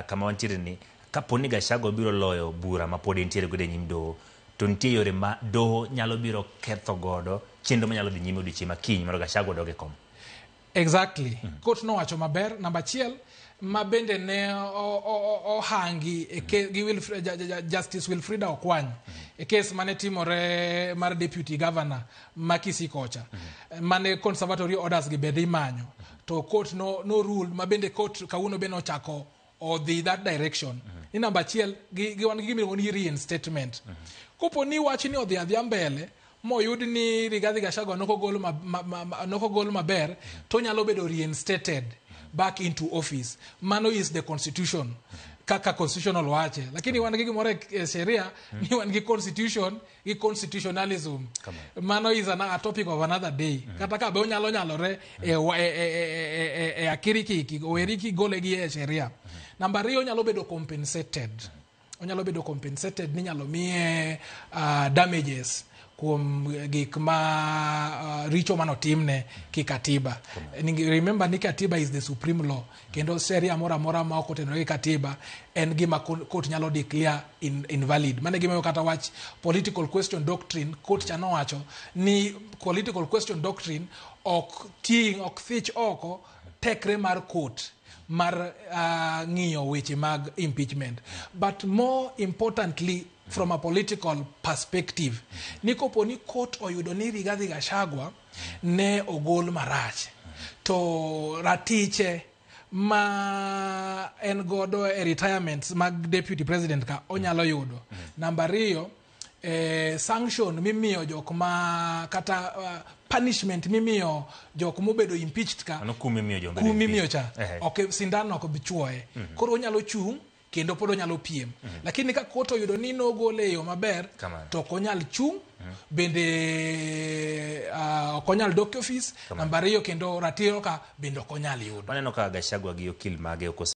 kama wantiere ni kaponi Gachagua biro loyo bura ma pod entiere godo e nyim doho, to nitie yore ma doho nyalo biro ketho godo chenro manyalo dhi nyime odiochieng' ma kiny mondo Gachagua odog e kom. Exactly. Court no wacho maber. Number 1 ma bende ne ohangi gi Justice Wilfrida Okwany e case mane timore mar deputy governor Makisi kocha mane conservatory orders gi bedhi manyo, to court no rule ma bende court kawuono bende ochako odhi that direction. Ni number 1 gi wan gi miluongo ni reinstatement. Kopo ni wach ni odhi adhia mbele moyud ni Rigathi Gachagua nokogol maber, to nyalo bedo reinstated back into office. Mano is the constitution, kaka constitutional wache. Lakini wan gi gimore sheria ni wan gi constitution gi constitutionalism. Mano is a topic of another day. Kata ka be onyalo nyalore e akiriki oeriki gole gi e sheria. Number 2 onyalo bedo compensated. Onyalo bedo compensated ni nyalo miye damages kuom gik ma richo manotimne ki katiba. Remember ni katiba is the supreme law. Kendo sheria mora ma ok otenore gi katiba en gima court nyalo declare invalid. Mane gima kata wach political question doctrine, court chano wacho ni political question doctrine ok thich oko tekre mar court mar ng'iyo weche mag impeachment. But more importantly, from a political perspective, ni kopo ni court oyudo ni Rigathi Gachagua ne ogol marach, to ratiche ma en godo e retirements mag deputy president ka onyalo yudo. Number 2, sanction mimiyo jok ma kata punishment mimiyo jok mobedo impeached ka kumimiyo cha ok sindan ok bichuoe. Koro onyalo chung kendo pod onyalo piem. Lakini ka court oyudo ni nogole yo maber, to konyal chung bende konyal dok office. Number 2 kendo ratiro ka bende konyal yudo. Waneno ka Gachagua gi okil mage